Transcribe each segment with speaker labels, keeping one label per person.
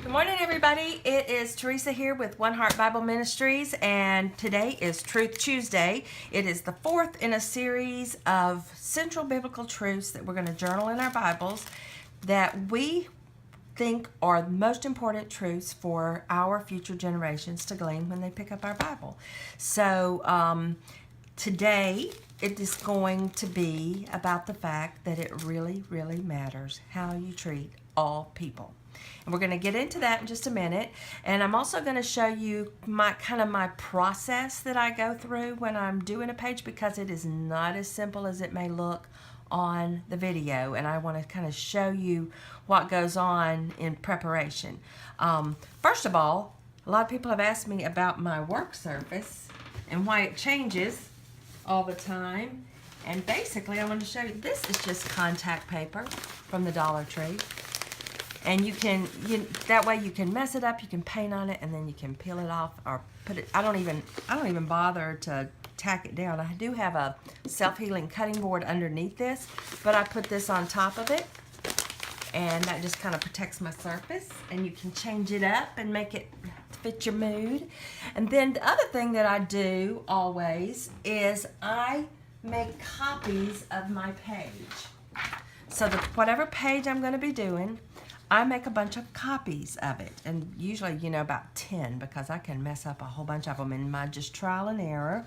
Speaker 1: Good morning, everybody. It is Teresa here with One Heart Bible Ministries, and today is Truth Tuesday. It is the fourth in a series of central biblical truths that we're going to journal in our Bibles that we think are the most important truths for our future generations to glean when they pick up our Bible. So today it is going to be about the fact that it really, really matters how you treat all people. And we're going to get into that in just a minute. And I'm also going to show you my process that I go through when I'm doing a page, because it is not as simple as it may look on the video. And I want to kind of show you what goes on in preparation. First of all, a lot of people have asked me about my work surface and why it changes all the time. And basically, I want to show you, this is just contact paper from the Dollar Tree. And that way you can mess it up, you can paint on it, and then you can peel it off or put it. I don't even bother to tack it down. I do have a self-healing cutting board underneath this, but I put this on top of it, and that just kind of protects my surface. And you can change it up and make it fit your mood. And then the other thing that I do always is I make copies of my page. So whatever page I'm going to be doing, I make a bunch of copies of it, and usually, about 10, because I can mess up a whole bunch of them in my just trial and error.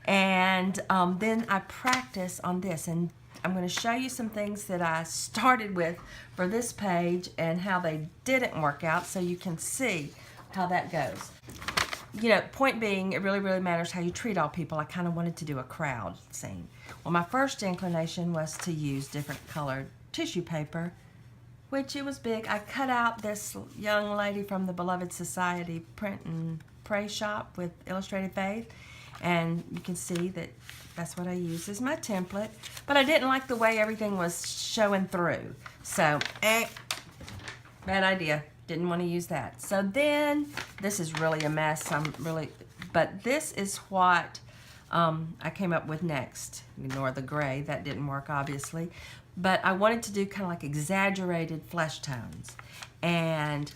Speaker 1: And then I practice on this, and I'm going to show you some things that I started with for this page and how they didn't work out, so you can see how that goes. Point being, it really, really matters how you treat all people. I kind of wanted to do a crowd scene. Well, my first inclination was to use different colored tissue paper, which it was big. I cut out this young lady from the Beloved Society Print and Pray shop with Illustrated Faith, and you can see that that's what I used as my template. But I didn't like the way everything was showing through, so bad idea. Didn't want to use that. So then, this is really a mess. But this is what I came up with next. Ignore the gray, that didn't work obviously. But I wanted to do kind of like exaggerated flesh tones. And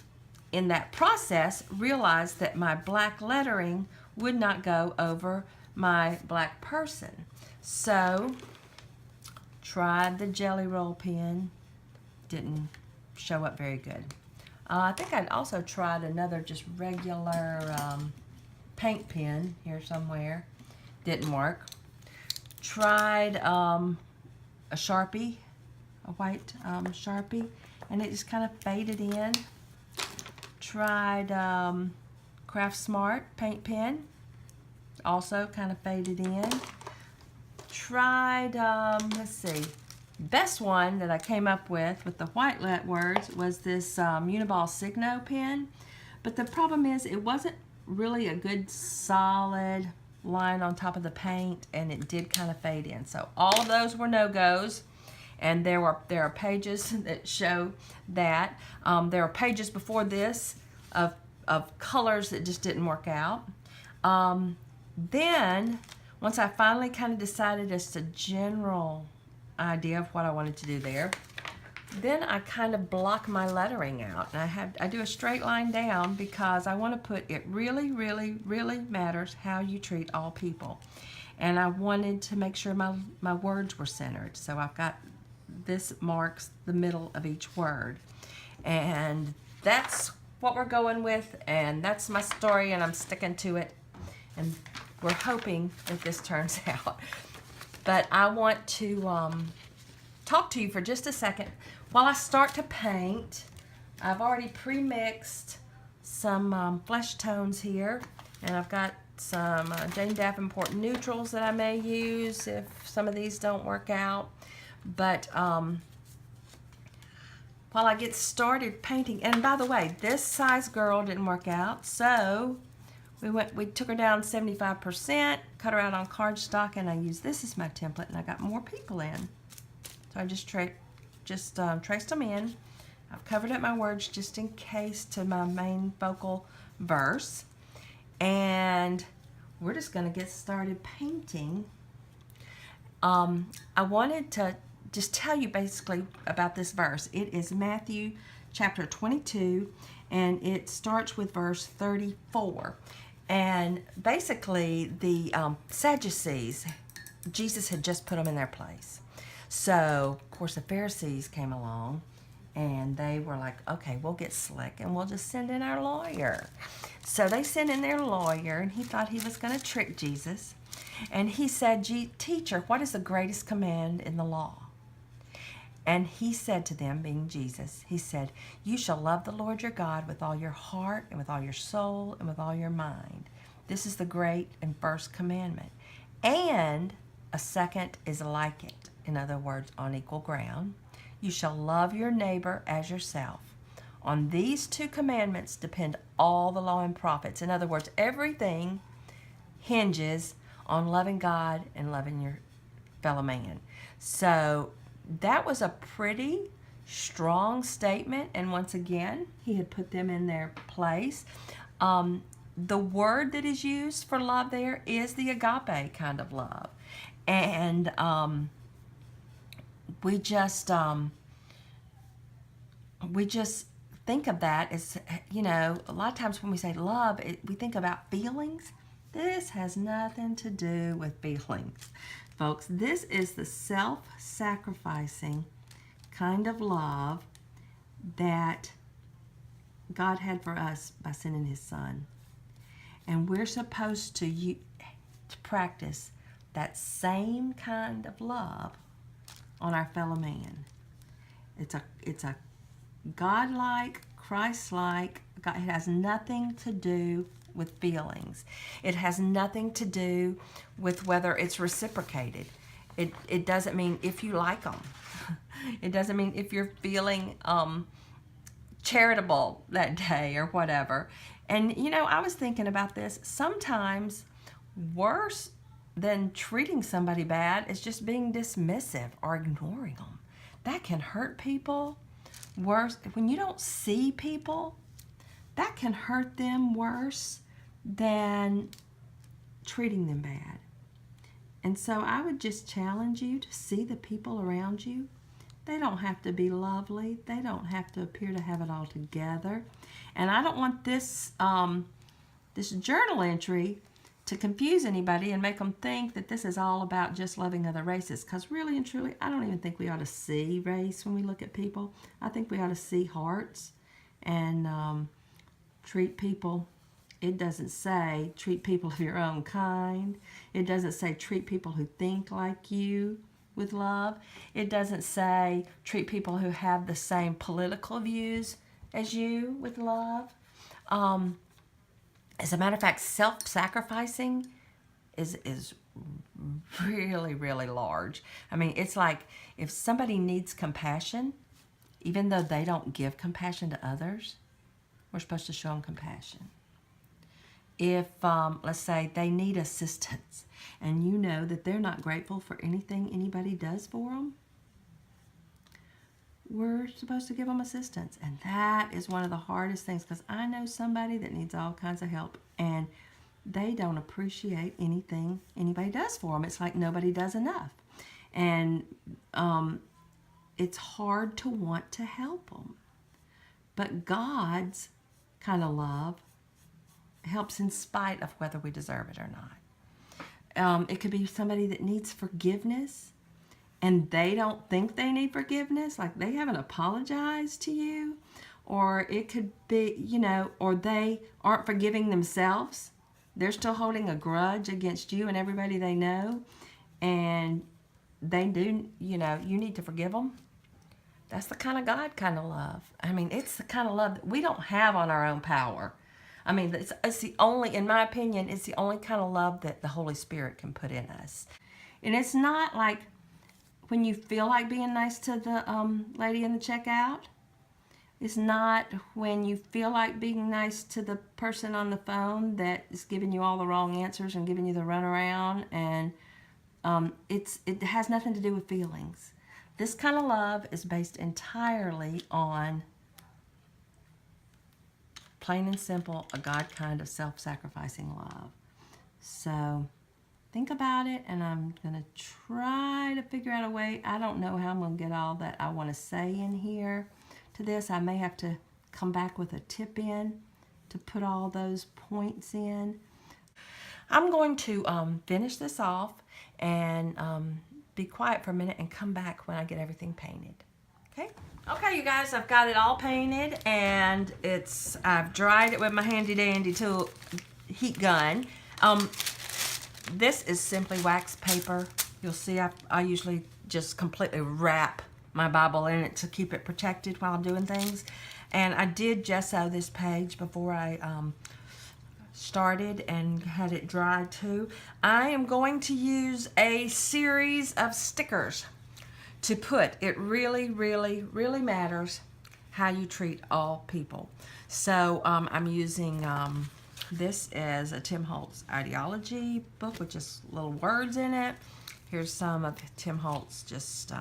Speaker 1: in that process, realized that my black lettering would not go over my black person. So, tried the Jelly Roll pen. Didn't show up very good. I think I'd also tried another just regular paint pen here somewhere. Didn't work. Tried a Sharpie, a white Sharpie, and it just kind of faded in. Tried Craft Smart paint pen, also kind of faded in. Tried, let's see, best one that I came up with the white words was this Uniball Signo pen, but the problem is it wasn't really a good solid line on top of the paint, and it did kind of fade in. So all of those were no-goes, and there are pages that show that. There are pages before this of colors that just didn't work out. Then once I finally kind of decided as to general idea of what I wanted to do there, then I kind of block my lettering out, and I do a straight line down, because I want to put it really, really, really matters how you treat all people. And I wanted to make sure my words were centered, so I've got this marks the middle of each word, and that's what we're going with, and that's my story, and I'm sticking to it, and we're hoping that this turns out. But I want to talk to you for just a second while I start to paint. I've already pre-mixed some flesh tones here, and I've got some Jane Davenport neutrals that I may use if some of these don't work out. But while I get started painting, and by the way, this size girl didn't work out, so we took her down 75%, cut her out on cardstock, and I used this as my template, and I got more people in. So I just traced them in. I've covered up my words just in case to my main vocal verse. And we're just going to get started painting. I wanted to just tell you basically about this verse. It is Matthew chapter 22, and it starts with verse 34. And basically, the Sadducees, Jesus had just put them in their place. So, of course, the Pharisees came along and they were like, okay, we'll get slick and we'll just send in our lawyer. So they sent in their lawyer, and he thought he was going to trick Jesus. And he said, Teacher, what is the greatest command in the law? And he said to them, being Jesus, he said, you shall love the Lord your God with all your heart and with all your soul and with all your mind. This is the great and first commandment. And a second is like it. In other words, on equal ground. You shall love your neighbor as yourself. On these two commandments depend all the law and prophets. In other words, everything hinges on loving God and loving your fellow man. So that was a pretty strong statement. And once again, he had put them in their place. The word that is used for love there is the agape kind of love. And we just think of that as, a lot of times when we say love, we think about feelings. This has nothing to do with feelings, folks. This is the self-sacrificing kind of love that God had for us by sending his son. And we're supposed to practice that same kind of love on our fellow man. It's a God-like, Christ-like. It has nothing to do with feelings. It has nothing to do with whether it's reciprocated. It doesn't mean if you like them. It doesn't mean if you're feeling charitable that day or whatever. And I was thinking about this. Sometimes worse than treating somebody bad is just being dismissive or ignoring them. That can hurt people worse. When you don't see people, that can hurt them worse than treating them bad. And so I would just challenge you to see the people around you. They don't have to be lovely. They don't have to appear to have it all together. And I don't want this journal entry to confuse anybody and make them think that this is all about just loving other races. Because really and truly, I don't even think we ought to see race when we look at people. I think we ought to see hearts and treat people. It doesn't say treat people of your own kind. It doesn't say treat people who think like you with love. It doesn't say treat people who have the same political views as you with love. As a matter of fact, self-sacrificing is really, really large. I mean, it's like if somebody needs compassion, even though they don't give compassion to others, we're supposed to show them compassion. If, let's say, they need assistance and you know that they're not grateful for anything anybody does for them, we're supposed to give them assistance. And that is one of the hardest things, because I know somebody that needs all kinds of help and they don't appreciate anything anybody does for them. It's like nobody does enough. And it's hard to want to help them. But God's kind of love helps in spite of whether we deserve it or not. It could be somebody that needs forgiveness and they don't think they need forgiveness, like they haven't apologized to you. Or it could be, or they aren't forgiving themselves. They're still holding a grudge against you and everybody they know. And they do, you need to forgive them. That's the kind of God kind of love. I mean, it's the kind of love that we don't have on our own power. I mean, it's the only, in my opinion, it's the only kind of love that the Holy Spirit can put in us. And it's not like when you feel like being nice to the lady in the checkout. It's not when you feel like being nice to the person on the phone that is giving you all the wrong answers and giving you the runaround. And it has nothing to do with feelings. This kind of love is based entirely on, plain and simple, a God kind of self-sacrificing love. So think about it, and I'm going to try to figure out a way. I don't know how I'm going to get all that I want to say in here to this. I may have to come back with a tip in to put all those points in. I'm going to finish this off and be quiet for a minute and come back when I get everything painted. Okay, you guys, I've got it all painted, and I've dried it with my handy dandy tool heat gun. This is simply wax paper. You'll see I usually just completely wrap my Bible in it to keep it protected while I'm doing things. And I did gesso this page before I started and had it dried too. I am going to use a series of stickers to put. It really, really, really matters how you treat all people. So I'm using this is a Tim Holtz ideology book with just little words in it. Here's some of Tim Holtz just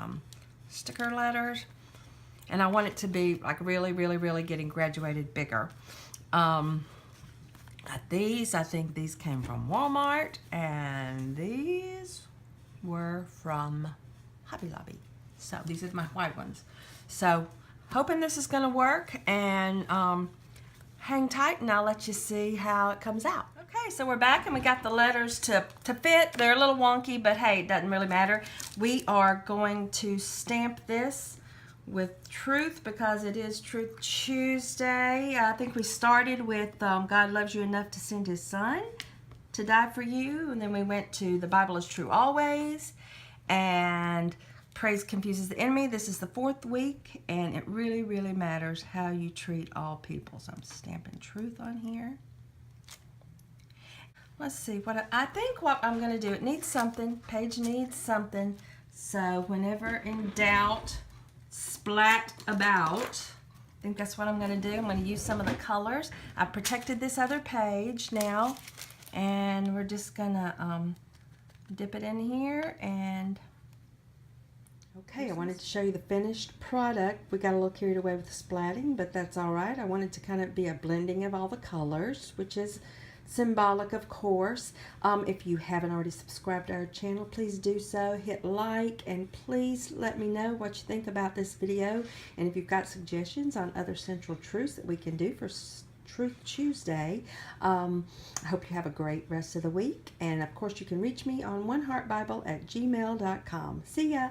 Speaker 1: sticker letters. And I want it to be like really, really, really getting graduated bigger. These, I think these came from Walmart, and these were from Hobby Lobby. So these are my white ones. So hoping this is going to work, and hang tight and I'll let you see how it comes out. Okay, so we're back and we got the letters to fit. They're a little wonky, but hey, it doesn't really matter. We are going to stamp this with Truth because it is Truth Tuesday. I think we started with God loves you enough to send his son to die for you, and then we went to the Bible is true always, and praise confuses the enemy. This is the 4th week, and it really, really matters how you treat all people. So I'm stamping Truth on here. Let's see what I think what I'm going to do. It needs something. Page needs something. So whenever in doubt, splat about. I think that's what I'm going to do. I'm going to use some of the colors. I've protected this other page now, and we're just going to dip it in here. And okay, I wanted to show you the finished product. We got a little carried away with the splatting, but that's all right. I wanted to kind of be a blending of all the colors, which is symbolic, of course. If you haven't already subscribed to our channel, please do so. Hit like, and please let me know what you think about this video. And if you've got suggestions on other central truths that we can do for Truth Tuesday, I hope you have a great rest of the week. And of course, you can reach me on oneheartbible@gmail.com. See ya!